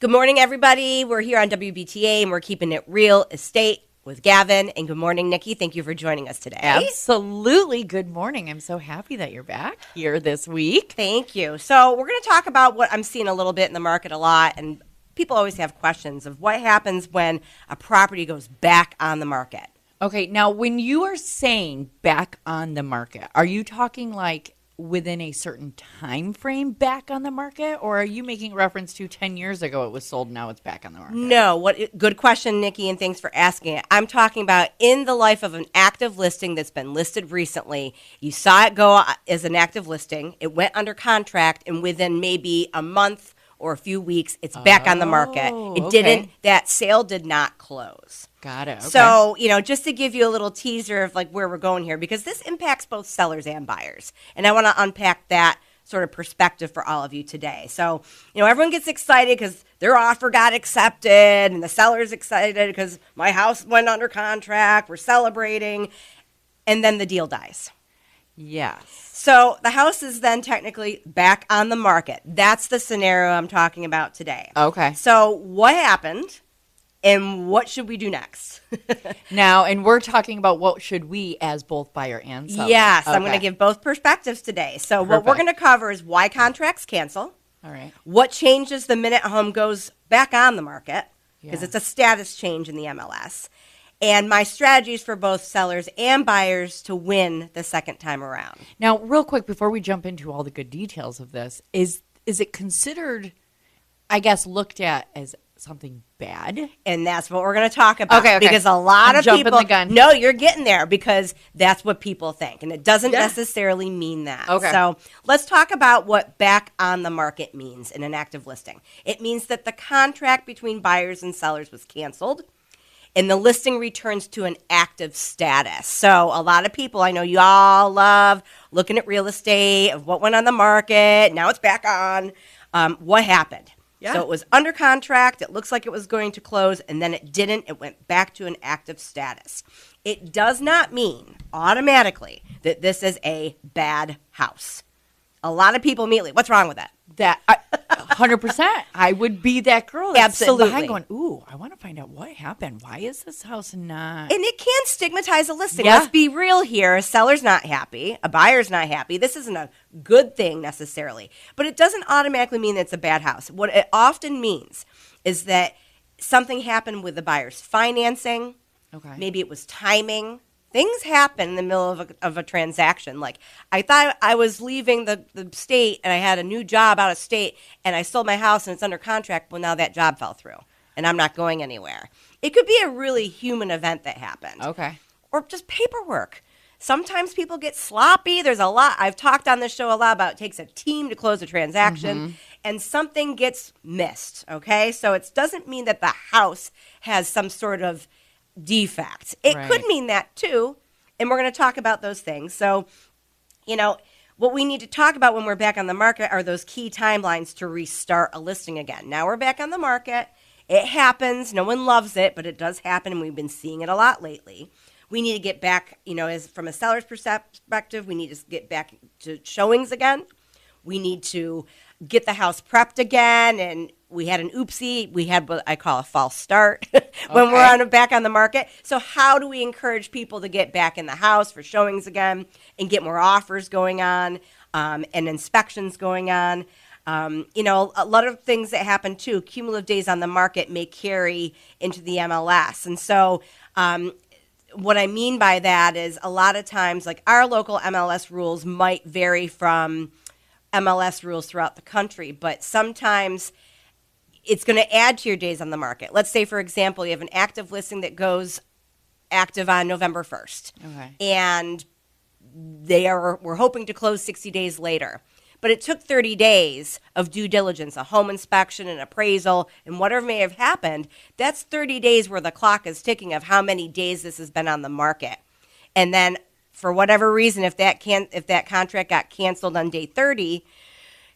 Good morning, everybody. We're here on WBTA, and we're keeping it real estate with Gavin. And good morning, Nici. Thank you for joining us today. Absolutely. Good morning. I'm so happy that you're back here this week. Thank you. So we're going to talk about what I'm seeing a little bit in the market a lot, and people always have questions of what happens when a property goes back on the market. Okay, now when you are saying back on the market, are you talking like within a certain time frame back on the market, or are you making reference to 10 years ago it was sold, now it's back on the market? No, good question, Nici, and thanks for asking it. I'm talking about in the life of an active listing that's been listed recently. You saw it go as an active listing. It went under contract, and within maybe a month or a few weeks, it's back on the market. That sale did not close. Got it. Okay. So, just to give you a little teaser of like where we're going here, because this impacts both sellers and buyers. And I want to unpack that sort of perspective for all of you today. So, everyone gets excited because their offer got accepted and the seller's excited because my house went under contract. We're celebrating. And then the deal dies. Yes. So the house is then technically back on the market. That's the scenario I'm talking about today. Okay. So what happened? And what should we do next? Now, and we're talking about what should we as both buyer and seller. Yes, okay. I'm going to give both perspectives today. So What we're going to cover is why contracts cancel. All right. What changes the minute a home goes back on the market, because it's a status change in the MLS. And my strategies for both sellers and buyers to win the second time around. Now, real quick, before we jump into all the good details of this, is it considered, I guess, looked at as something bad? And that's what we're going to talk about. Okay. Because a lot of people, the gun. No, you're getting there because that's what people think. And it doesn't necessarily mean that. Okay. So let's talk about what back on the market means in an active listing. It means that the contract between buyers and sellers was canceled and the listing returns to an active status. So a lot of people, I know you all love looking at real estate, of what went on the market. Now it's back on. What happened? Yeah. So it was under contract. It looks like it was going to close, and then it didn't. It went back to an active status. It does not mean automatically that this is a bad house. A lot of people immediately, what's wrong with it? 100%. I would be that girl that's Absolutely sitting behind going, ooh, I want to find out what happened. Why is this house not? And it can stigmatize a listing. Yeah. Let's be real here. A seller's not happy. A buyer's not happy. This isn't a good thing necessarily. But it doesn't automatically mean that it's a bad house. What it often means is that something happened with the buyer's financing. Okay. Maybe it was timing. Things happen in the middle of a transaction. Like, I thought I was leaving the state and I had a new job out of state and I sold my house and it's under contract. Well, now that job fell through and I'm not going anywhere. It could be a really human event that happened. Okay. Or just paperwork. Sometimes people get sloppy. There's a lot. I've talked on this show a lot about it takes a team to close a transaction and something gets missed. Okay. So it doesn't mean that the house has some sort of defect. It could mean that too, and we're going to talk about those things. So, what we need to talk about when we're back on the market are those key timelines to restart a listing again. Now we're back on the market. It happens. No one loves it, but it does happen, and we've been seeing it a lot lately. We need to get back, as from a seller's perspective, we need to get back to showings again. We need to get the house prepped again, and we had an oopsie. We had what I call a false start when we're back on the market. So how do we encourage people to get back in the house for showings again and get more offers going on and inspections going on? A lot of things that happen too, cumulative days on the market may carry into the MLS. And so what I mean by that is a lot of times, like our local MLS rules might vary from MLS rules throughout the country, but sometimes it's going to add to your days on the market. Let's say, for example, you have an active listing that goes active on November 1st. Okay. And we're hoping to close 60 days later. But it took 30 days of due diligence, a home inspection, an appraisal, and whatever may have happened. That's 30 days where the clock is ticking of how many days this has been on the market. And then for whatever reason, if that contract got canceled on day 30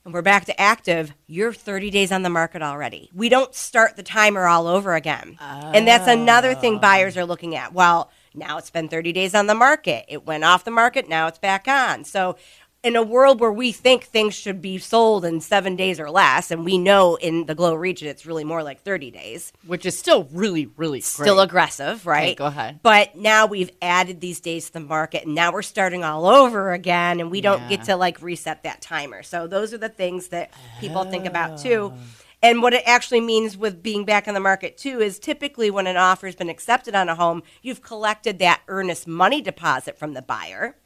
and we're back to active, you're 30 days on the market already. We don't start the timer all over again. And that's another thing buyers are looking at. Well, now it's been 30 days on the market. It went off the market. Now it's back on. So in a world where we think things should be sold in 7 days or less, and we know in the Glow region it's really more like 30 days. Which is still really, really Still great. aggressive, right? Okay, go ahead. But now we've added these days to the market, and now we're starting all over again, and we don't get to like reset that timer. So those are the things that people think about too. And what it actually means with being back on the market too is typically when an offer has been accepted on a home, you've collected that earnest money deposit from the buyer.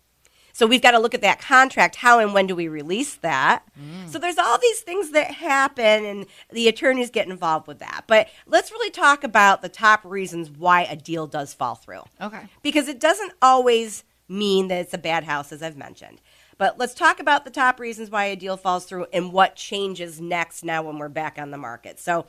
So we've got to look at that contract. How and when do we release that? So there's all these things that happen, and the attorneys get involved with that. But let's really talk about the top reasons why a deal does fall through. Okay. Because it doesn't always mean that it's a bad house, as I've mentioned. But let's talk about the top reasons why a deal falls through and what changes next now when we're back on the market. So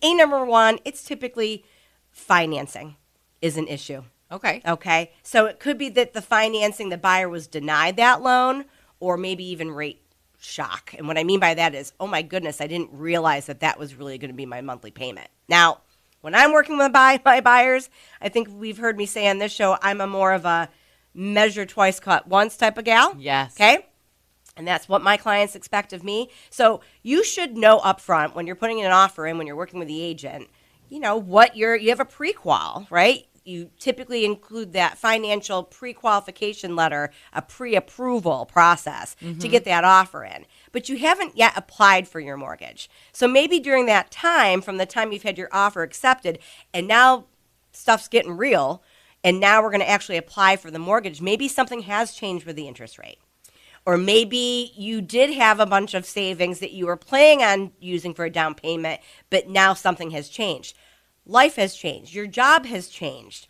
number one, it's typically financing is an issue. Okay. So it could be that the financing, the buyer was denied that loan, or maybe even rate shock. And what I mean by that is, oh my goodness, I didn't realize that was really going to be my monthly payment. Now, when I'm working with my buyers, I think we've heard me say on this show, I'm a more of a measure twice, cut once type of gal. Yes. Okay. And that's what my clients expect of me. So you should know up front when you're putting an offer in, when you're working with the agent, you have a pre-qual, right? You typically include that financial pre-qualification letter, a pre-approval process to get that offer in. But you haven't yet applied for your mortgage. So maybe during that time, from the time you've had your offer accepted, and now stuff's getting real, and now we're going to actually apply for the mortgage, maybe something has changed with the interest rate. Or maybe you did have a bunch of savings that you were planning on using for a down payment, but now something has changed. Life has changed. Your job has changed.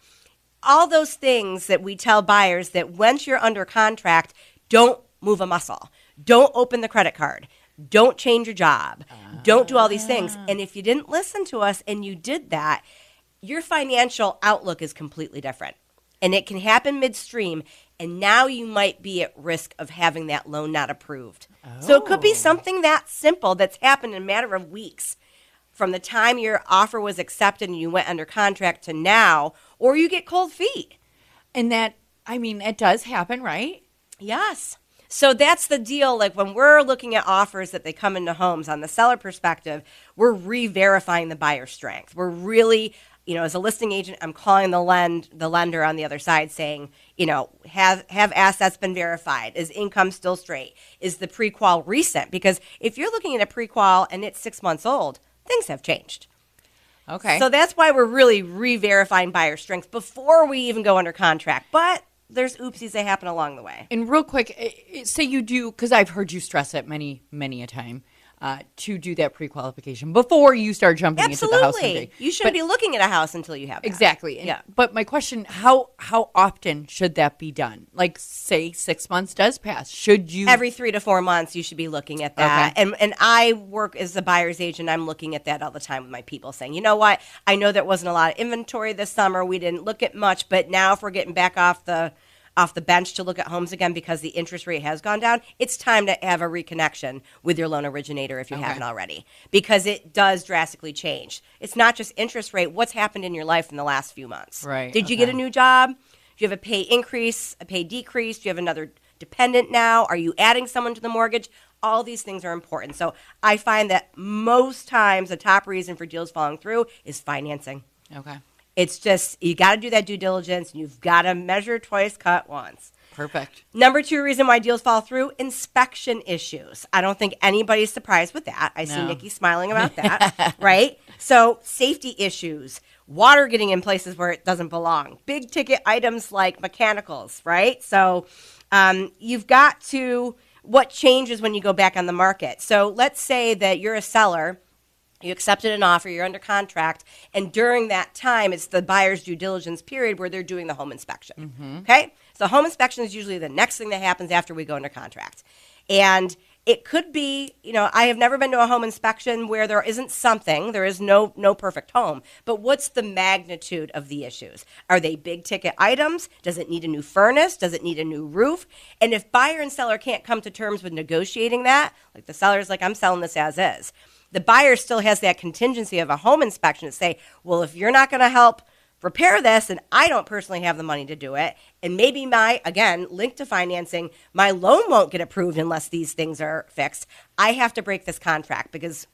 All those things that we tell buyers that once you're under contract, don't move a muscle. Don't open the credit card. Don't change your job. Don't do all these things. And if you didn't listen to us and you did that, your financial outlook is completely different. And it can happen midstream, and now you might be at risk of having that loan not approved. So it could be something that simple that's happened in a matter of weeks. From the time your offer was accepted and you went under contract to now, or you get cold feet. And it does happen, right? Yes. So that's the deal. Like when we're looking at offers that they come into homes on the seller perspective, we're re-verifying the buyer's strength. We're really, as a listing agent, I'm calling the lender on the other side saying, have assets been verified? Is income still straight? Is the pre-qual recent? Because if you're looking at a pre-qual and it's 6 months old, things have changed. Okay. So that's why we're really re-verifying buyer strength before we even go under contract. But there's oopsies that happen along the way. And real quick, say you do, because I've heard you stress it many, many a time, to do that pre-qualification before you start jumping into the house. Absolutely. You shouldn't be looking at a house until you have that. Exactly. Yeah. But my question, how often should that be done? Like, say 6 months does pass. Should you? Every 3 to 4 months, you should be looking at that. Okay. And I work as a buyer's agent. I'm looking at that all the time with my people saying, you know what? I know there wasn't a lot of inventory this summer. We didn't look at much. But now if we're getting back off the bench to look at homes again because the interest rate has gone down, it's time to have a reconnection with your loan originator if you haven't already, because it does drastically change. It's not just interest rate. What's happened in your life in the last few months? Right. Did you get a new job? Do you have a pay increase, a pay decrease? Do you have another dependent now? Are you adding someone to the mortgage? All these things are important. So I find that most times the top reason for deals falling through is financing. Okay. It's just, you got to do that due diligence, and you've got to measure twice, cut once. Perfect. Number 2 reason why deals fall through, inspection issues. I don't think anybody's surprised with that. I see Nici smiling about that, right? So safety issues, water getting in places where it doesn't belong, big ticket items like mechanicals, right? So you've got to, what changes when you go back on the market? So let's say that you're a seller. You accepted an offer, you're under contract, and during that time, it's the buyer's due diligence period where they're doing the home inspection, okay? So home inspection is usually the next thing that happens after we go under contract. And it could be, I have never been to a home inspection where there isn't something, there is no perfect home, but what's the magnitude of the issues? Are they big ticket items? Does it need a new furnace? Does it need a new roof? And if buyer and seller can't come to terms with negotiating that, like the seller's like, I'm selling this as is, the buyer still has that contingency of a home inspection to say, well, if you're not going to help repair this and I don't personally have the money to do it, and maybe again, linked to financing, my loan won't get approved unless these things are fixed, I have to break this contract because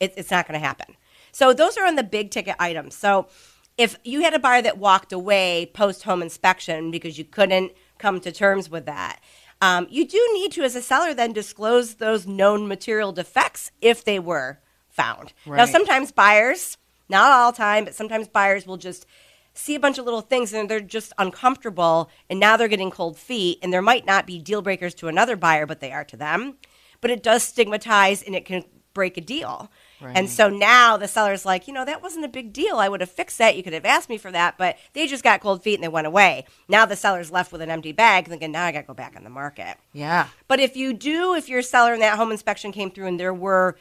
it's not going to happen. So those are on the big ticket items. So if you had a buyer that walked away post-home inspection because you couldn't come to terms with that, you do need to, as a seller, then disclose those known material defects if they were found. Right. Now, sometimes buyers, not all the time, but sometimes buyers will just see a bunch of little things and they're just uncomfortable, and now they're getting cold feet, and there might not be deal breakers to another buyer, but they are to them. But it does stigmatize, and it can break a deal. Right. And so now the seller's like, that wasn't a big deal. I would have fixed that. You could have asked me for that, but they just got cold feet and they went away. Now the seller's left with an empty bag thinking, now I got to go back on the market. Yeah. But if your seller in that home inspection came through and there were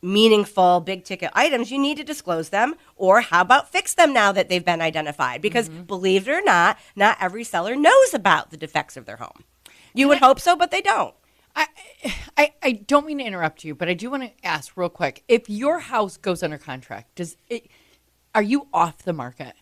meaningful big ticket items, you need to disclose them, or how about fix them now that they've been identified? Because believe it or not every seller knows about the defects of their home. You would hope so, but they don't. I don't mean to interrupt you, but I do want to ask real quick. If your house goes under contract, are you off the market?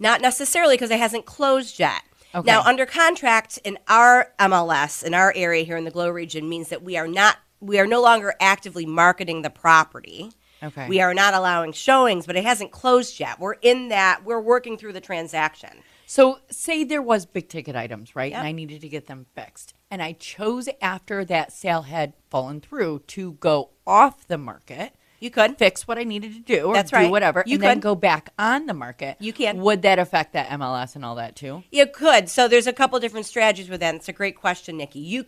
Not necessarily, because it hasn't closed yet. Okay. Now, under contract in our MLS, in our area here in the Glow region, means that we are no longer actively marketing the property. Okay. We are not allowing showings, but it hasn't closed yet. We're working through the transaction. So say there was big ticket items, right? Yep. And I needed to get them fixed. And I chose, after that sale had fallen through, to go off the market. You could. Fix what I needed to do, or That's do right. whatever, You and could. then go back on the market. You can. Would that affect that MLS and all that too? You could. So there's a couple different strategies with that. It's a great question, Nici.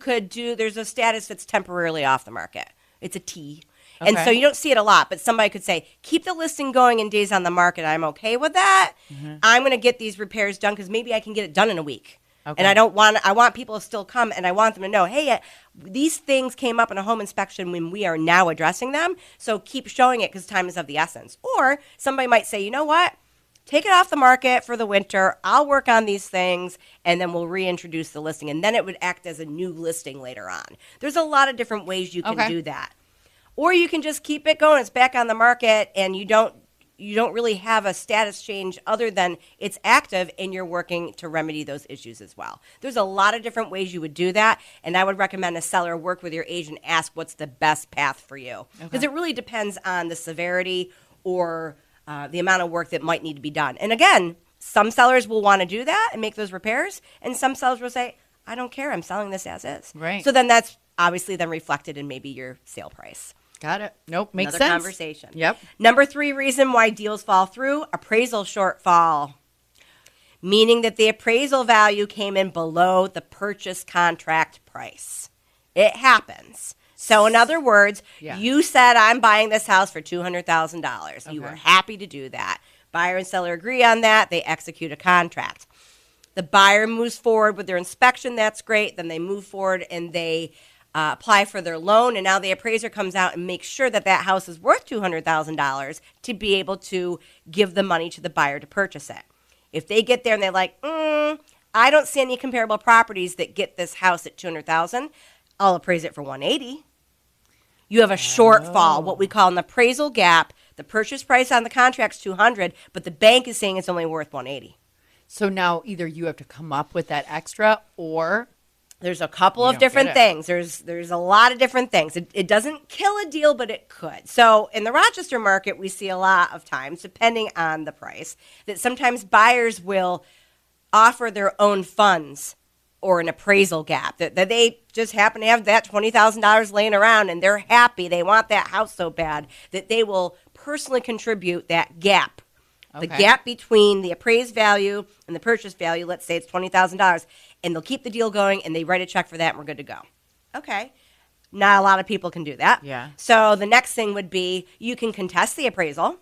There's a status that's temporarily off the market. It's a T. Okay. And so you don't see it a lot, but somebody could say, keep the listing going in days on the market. I'm okay with that. Mm-hmm. I'm going to get these repairs done because maybe I can get it done in a week. Okay. And I want people to still come, and I want them to know, hey, these things came up in a home inspection when we are now addressing them. So keep showing it because time is of the essence. Or somebody might say, you know what? Take it off the market for the winter. I'll work on these things, and then we'll reintroduce the listing. And then it would act as a new listing later on. There's a lot of different ways you can do that. Or you can just keep it going. It's back on the market, and you don't really have a status change other than it's active, and you're working to remedy those issues as well. There's a lot of different ways you would do that, and I would recommend a seller work with your agent, ask what's the best path for you. Because it really depends on the severity or the amount of work that might need to be done. And again, some sellers will want to do that and make those repairs, and some sellers will say, I don't care, I'm selling this as is. Right. So then that's obviously then reflected in maybe your sale price. Got it. Nope. Makes Another sense. Conversation. Yep. Number 3 reason why deals fall through, appraisal shortfall. Meaning that the appraisal value came in below the purchase contract price. It happens. So in other words, you said, I'm buying this house for $200,000. You were happy to do that. Buyer and seller agree on that. They execute a contract. The buyer moves forward with their inspection. That's great. Then they move forward and they apply for their loan, and now the appraiser comes out and makes sure that house is worth $200,000 to be able to give the money to the buyer to purchase it. If they get there and they're like, I don't see any comparable properties that get this house at $200,000, I'll appraise it for $180,000. You have a shortfall, what we call an appraisal gap. The purchase price on the contract's $200,000, but the bank is saying it's only worth $180,000. So now either you have to come up with that extra, or there's a couple of different things. There's a lot of different things. It doesn't kill a deal, but it could. So in the Rochester market, we see a lot of times, depending on the price, that sometimes buyers will offer their own funds or an appraisal gap, that they just happen to have that $20,000 laying around and they're happy. They want that house so bad that they will personally contribute that gap. The gap between the appraised value and the purchase value, let's say it's $20,000, and they'll keep the deal going and they write a check for that and we're good to go. Okay. Not a lot of people can do that. Yeah. So the next thing would be you can contest the appraisal.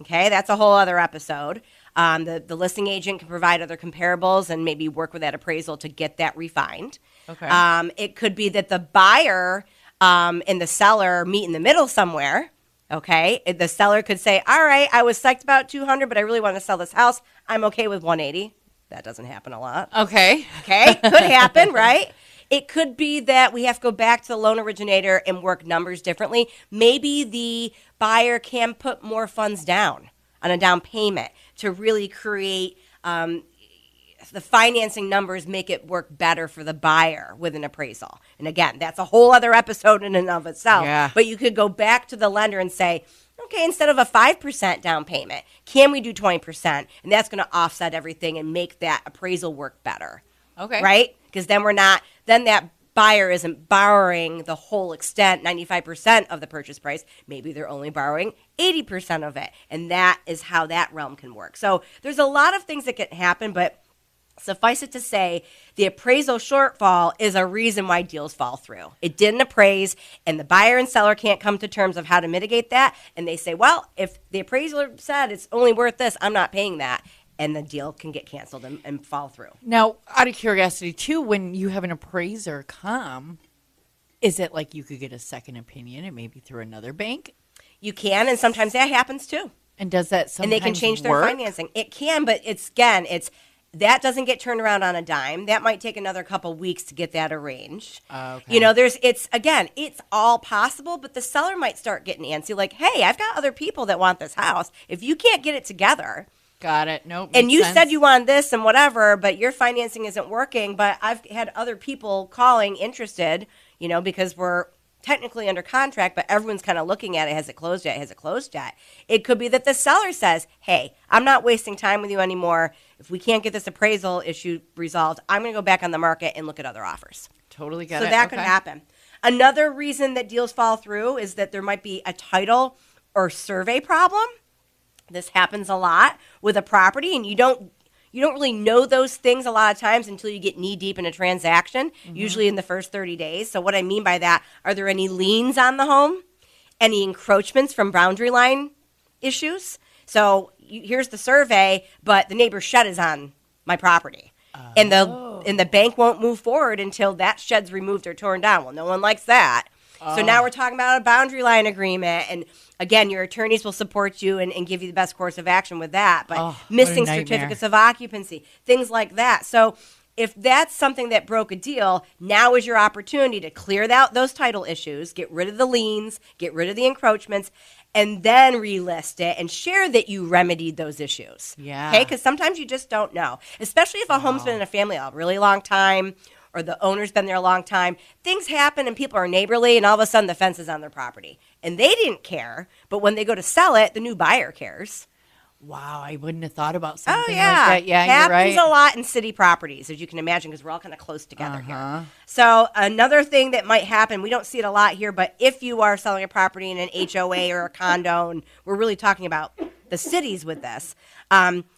Okay. That's a whole other episode. The listing agent can provide other comparables and maybe work with that appraisal to get that refined. Okay. It could be that the buyer and the seller meet in the middle somewhere. Okay, the seller could say, all right, I was psyched about $200,000, but I really want to sell this house. I'm okay with $180,000. That doesn't happen a lot. Okay, could happen, right? It could be that we have to go back to the loan originator and work numbers differently. Maybe the buyer can put more funds down on a down payment to really create the financing numbers make it work better for the buyer with an appraisal. And again, that's a whole other episode in and of itself. Yeah. But you could go back to the lender and say, okay, instead of a 5% down payment, can we do 20%? And that's going to offset everything and make that appraisal work better. Okay. Right? Because then then that buyer isn't borrowing the whole extent, 95% of the purchase price. Maybe they're only borrowing 80% of it. And that is how that realm can work. So there's a lot of things that can happen, but suffice it to say, the appraisal shortfall is a reason why deals fall through. It didn't appraise, and the buyer and seller can't come to terms of how to mitigate that. And they say, well, if the appraiser said it's only worth this, I'm not paying that. And the deal can get canceled and fall through. Now, out of curiosity, too, when you have an appraiser come, is it like you could get a second opinion and maybe through another bank? You can, and sometimes that happens too. And does that sometimes And they can change their work? financing. It can, but it's that doesn't get turned around on a dime. That might take another couple weeks to get that arranged. Okay. You know, it's all possible, but the seller might start getting antsy, like, hey, I've got other people that want this house. If you can't get it together, got it. Nope. and you makes sense. said you want this and whatever, but your financing isn't working, but I've had other people calling interested, you know, because we're technically under contract, but everyone's kind of looking at it. Has it closed yet? Has it closed yet? It could be that the seller says, hey, I'm not wasting time with you anymore. If we can't get this appraisal issue resolved, I'm going to go back on the market and look at other offers. Totally got it. So that could happen. Another reason that deals fall through is that there might be a title or survey problem. This happens a lot with a property, and you don't really know those things a lot of times until you get knee deep in a transaction, usually in the first 30 days. So what I mean by that, are there any liens on the home? Any encroachments from boundary line issues? So here's the survey, but the neighbor's shed is on my property. And the bank won't move forward until that shed's removed or torn down. Well, no one likes that. So now we're talking about a boundary line agreement. And again, your attorneys will support you and give you the best course of action with that. But missing certificates of occupancy, things like that. So if that's something that broke a deal, now is your opportunity to clear out those title issues, get rid of the liens, get rid of the encroachments, and then relist it and share that you remedied those issues. Yeah. Okay? Because sometimes you just don't know, especially if a home's been in a family a really long time, or the owner's been there a long time. Things happen and people are neighborly, and all of a sudden the fence is on their property. And they didn't care, but when they go to sell it, the new buyer cares. Wow, I wouldn't have thought about something Oh, yeah. like that. Yeah, you're right. Happens a lot in city properties, as you can imagine, because we're all kind of close together here. So another thing that might happen, we don't see it a lot here, but if you are selling a property in an HOA or a condo, and we're really talking about the cities with this,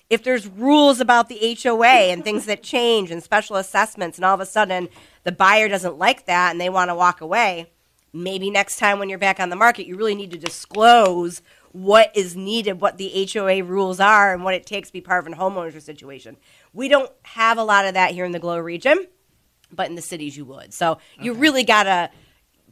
if there's rules about the HOA and things that change and special assessments, and all of a sudden the buyer doesn't like that and they want to walk away, maybe next time when you're back on the market, you really need to disclose what is needed, what the HOA rules are, and what it takes to be part of a homeowner's situation. We don't have a lot of that here in the Glow region, but in the cities you would. So you really got to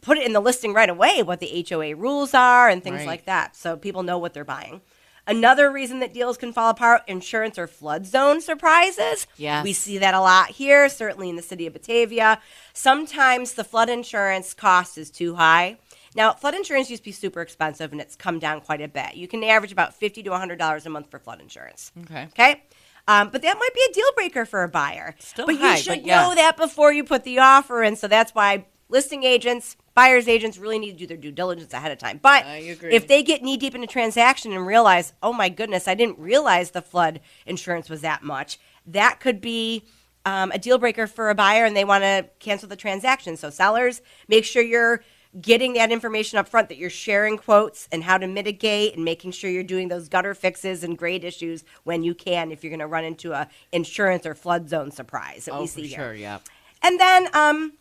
put it in the listing right away, what the HOA rules are and things like that, so people know what they're buying. Another reason that deals can fall apart, insurance or flood zone surprises. Yes. We see that a lot here, certainly in the city of Batavia. Sometimes the flood insurance cost is too high. Now, flood insurance used to be super expensive, and it's come down quite a bit. You can average about $50 to $100 a month for flood insurance. Okay? But that might be a deal breaker for a buyer. Still but high, you should but yeah. know that before you put the offer in, so that's why listing agents, buyer's agents really need to do their due diligence ahead of time. But I agree. if they get knee deep in a transaction and realize, oh my goodness, I didn't realize the flood insurance was that much, that could be a deal breaker for a buyer, and they want to cancel the transaction. So sellers, make sure you're getting that information up front, that you're sharing quotes and how to mitigate, and making sure you're doing those gutter fixes and grade issues when you can, if you're going to run into a insurance or flood zone surprise that we see here. Sure, yeah. And then,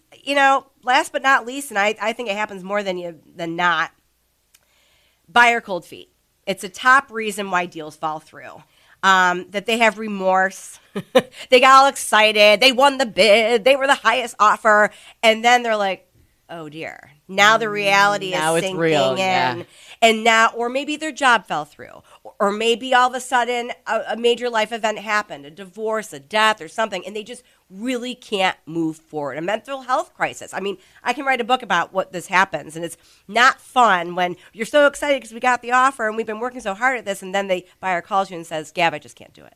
last but not least, and I think it happens more than not, buyer cold feet. It's a top reason why deals fall through. That they have remorse. They got all excited. They won the bid. They were the highest offer. And then they're like, oh, dear. Now the reality is sinking in. real, yeah. And now, or maybe their job fell through, or maybe all of a sudden a major life event happened, a divorce, a death, or something, and they just really can't move forward. A mental health crisis. I mean, I can write a book about what this happens, and it's not fun when you're so excited because we got the offer and we've been working so hard at this, and then the buyer calls you and says, Gav, I just can't do it.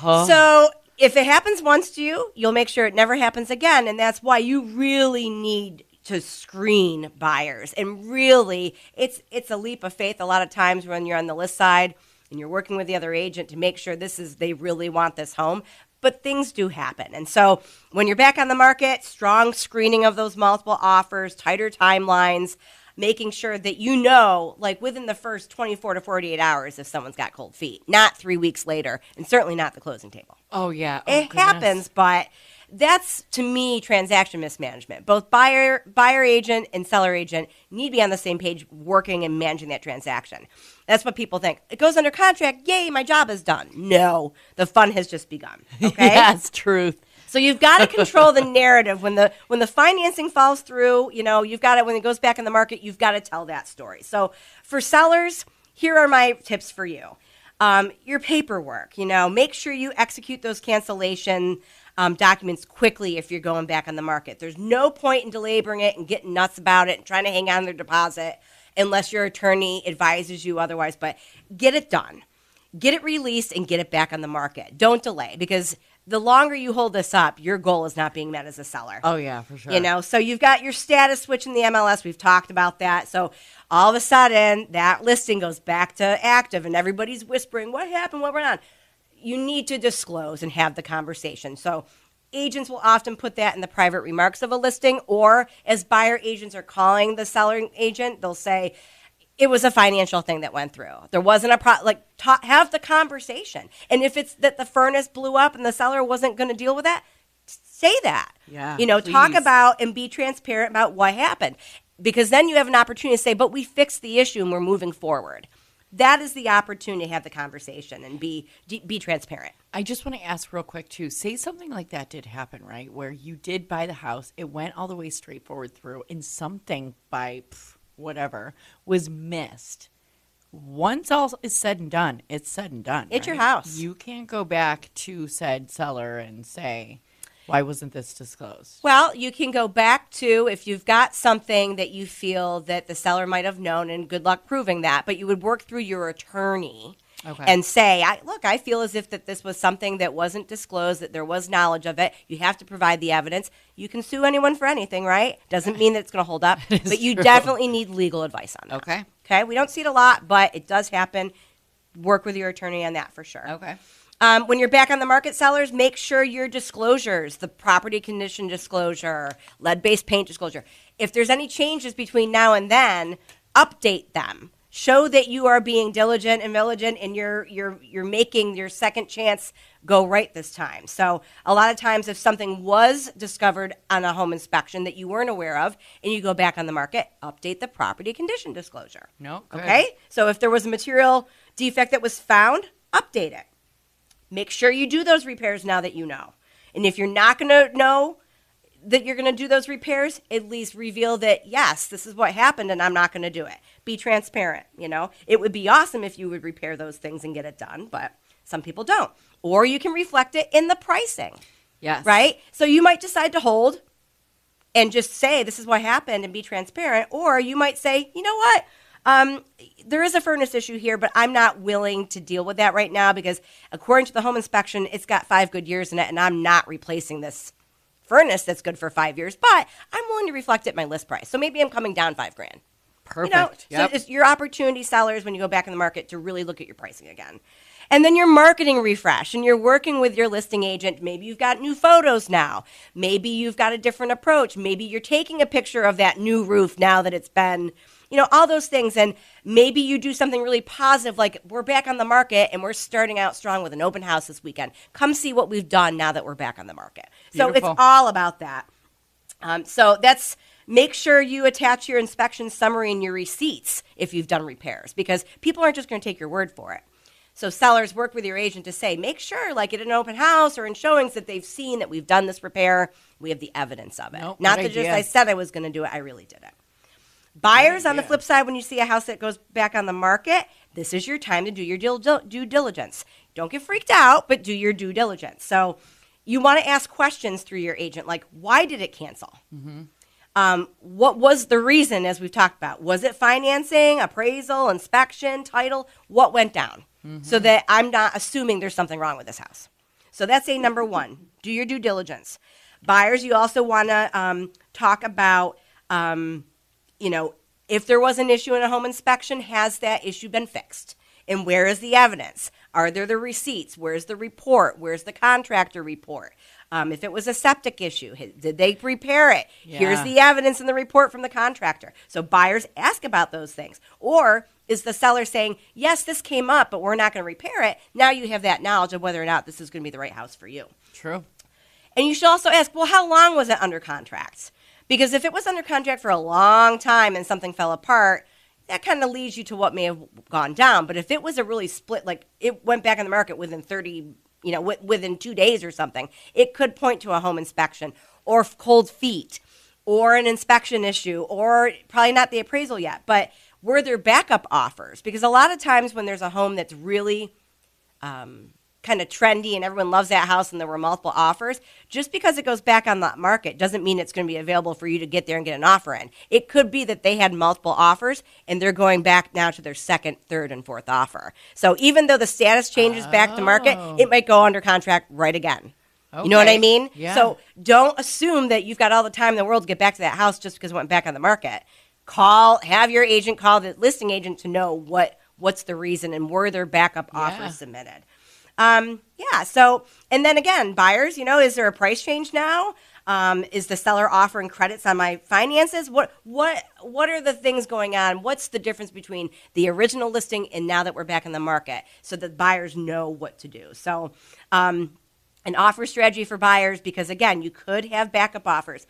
So if it happens once to you, you'll make sure it never happens again, and that's why you really need to screen buyers. And really, it's a leap of faith a lot of times when you're on the list side and you're working with the other agent to make sure they really want this home. But things do happen. And so when you're back on the market, strong screening of those multiple offers, tighter timelines, making sure that like within the first 24 to 48 hours if someone's got cold feet, not 3 weeks later, and certainly not the closing table. Oh, yeah. It happens, but that's, to me, transaction mismanagement. Both buyer agent and seller agent need to be on the same page working and managing that transaction. That's what people think. It goes under contract. Yay, my job is done. No, the fun has just begun. Okay? Yes, truth. So you've got to control the narrative. When the financing falls through, you've got to, when it goes back in the market, you've got to tell that story. So for sellers, here are my tips for you. Your paperwork, make sure you execute those cancellation documents quickly if you're going back on the market. There's no point in delaying it and getting nuts about it and trying to hang on to their deposit unless your attorney advises you otherwise. But get it done. Get it released and get it back on the market. Don't delay, because the longer you hold this up, your goal is not being met as a seller. Oh, yeah, for sure. So you've got your status switch in the MLS. We've talked about that. So all of a sudden, that listing goes back to active, and everybody's whispering, what happened, what went on? You need to disclose and have the conversation. So agents will often put that in the private remarks of a listing, or as buyer agents are calling the seller agent, they'll say, it was a financial thing that went through. There wasn't have the conversation. And if it's that the furnace blew up and the seller wasn't going to deal with that, say that. Yeah. Talk about and be transparent about what happened, because then you have an opportunity to say, but we fixed the issue and we're moving forward. That is the opportunity to have the conversation and be transparent. I just want to ask real quick, too. Say something like that did happen, right, where you did buy the house. It went all the way straightforward through, and something by whatever was missed. Once all is said and done, it's said and done. It's right? your house. You can't go back to said seller and say, why wasn't this disclosed? Well, you can go back to, if you've got something that you feel that the seller might have known, and good luck proving that, but you would work through your attorney and say, I feel as if that this was something that wasn't disclosed, that there was knowledge of it. You have to provide the evidence. You can sue anyone for anything, right? Doesn't mean that it's going to hold up, but you definitely need legal advice on that. Okay. We don't see it a lot, but it does happen. Work with your attorney on that for sure. Okay. When you're back on the market, sellers, make sure your disclosures, the property condition disclosure, lead-based paint disclosure, if there's any changes between now and then, update them. Show that you are being diligent and militant, and you're making your second chance go right this time. So a lot of times, if something was discovered on a home inspection that you weren't aware of, and you go back on the market, update the property condition disclosure. No. Good. Okay? So if there was a material defect that was found, update it. Make sure you do those repairs now that you know. And if you're not going to know that you're going to do those repairs, at least reveal that, yes, this is what happened and I'm not going to do it. Be transparent, It would be awesome if you would repair those things and get it done, but some people don't. Or you can reflect it in the pricing. Yes. Right? So you might decide to hold and just say, this is what happened, and be transparent. Or you might say, you know what? There is a furnace issue here, but I'm not willing to deal with that right now because according to the home inspection, it's got 5 good years in it, and I'm not replacing this furnace that's good for 5 years, but I'm willing to reflect it in my list price. So maybe I'm coming down $5,000. Perfect. So it's your opportunity, sellers, when you go back in the market to really look at your pricing again. And then your marketing refresh, and you're working with your listing agent. Maybe you've got new photos now. Maybe you've got a different approach. Maybe you're taking a picture of that new roof now that it's been, all those things. And maybe you do something really positive, like we're back on the market and we're starting out strong with an open house this weekend. Come see what we've done now that we're back on the market. Beautiful. So it's all about that. Make sure you attach your inspection summary and your receipts if you've done repairs, because people aren't just going to take your word for it. So sellers, work with your agent to say, make sure, like at an open house or in showings, that they've seen that we've done this repair. We have the evidence of it. Nope, Not good that just idea. I said I was going to do it, I really did it. Buyers, on the flip side, when you see a house that goes back on the market, this is your time to do your due diligence. Don't get freaked out, but do your due diligence. So you want to ask questions through your agent, like, why did it cancel? What was the reason, as we've talked about? Was it financing, appraisal, inspection, title? What went down? So that I'm not assuming there's something wrong with this house. So that's a number one. Do your due diligence. Buyers, you also want to talk about, if there was an issue in a home inspection, has that issue been fixed? And where is the evidence? Are there the receipts? Where's the report? Where's the contractor report? If it was a septic issue, did they repair it? Yeah. Here's the evidence in the report from the contractor. So buyers ask about those things. Or is the seller saying, yes, this came up, but we're not going to repair it? Now you have that knowledge of whether or not this is going to be the right house for you. True. And you should also ask, well, how long was it under contract? Because if it was under contract for a long time and something fell apart, that kind of leads you to what may have gone down. But if it was a really split, like it went back on the market within within 2 days or something, it could point to a home inspection or cold feet or an inspection issue or probably not the appraisal yet. But were there backup offers? Because a lot of times when there's a home that's really kind of trendy and everyone loves that house and there were multiple offers, just because it goes back on the market doesn't mean it's going to be available for you to get there and get an offer in. It could be that they had multiple offers and they're going back now to their second, third, and fourth offer. So even though the status changes back to market, it might go under contract right again. Okay. You know what I mean? Yeah. So don't assume that you've got all the time in the world to get back to that house just because it went back on the market. Have your agent call the listing agent to know what's the reason and were there backup offers submitted. So, and then again, buyers, is there a price change now? Is the seller offering credits on my finances? What are the things going on? What's the difference between the original listing and now that we're back in the market so that buyers know what to do? So, an offer strategy for buyers, because again, you could have backup offers.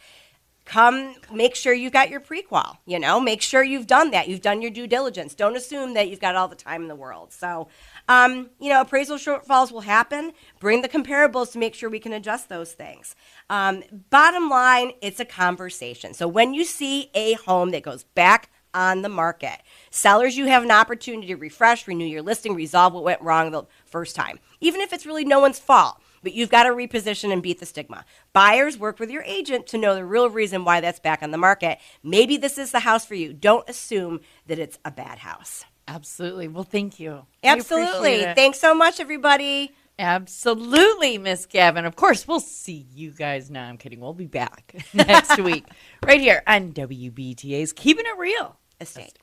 Make sure you got your pre-qual, make sure you've done that. You've done your due diligence. Don't assume that you've got all the time in the world. So, appraisal shortfalls will happen. Bring the comparables to make sure we can adjust those things. Bottom line, it's a conversation. So when you see a home that goes back on the market, sellers, you have an opportunity to refresh, renew your listing, resolve what went wrong the first time, even if it's really no one's fault. But you've got to reposition and beat the stigma. Buyers, work with your agent to know the real reason why that's back on the market. Maybe this is the house for you. Don't assume that it's a bad house. Absolutely. Well, thank you. Absolutely. Thanks so much, everybody. Absolutely, Miss Gavin. Of course, we'll see you guys. No, I'm kidding. We'll be back next week right here on WBTA's Keeping It Real Estate.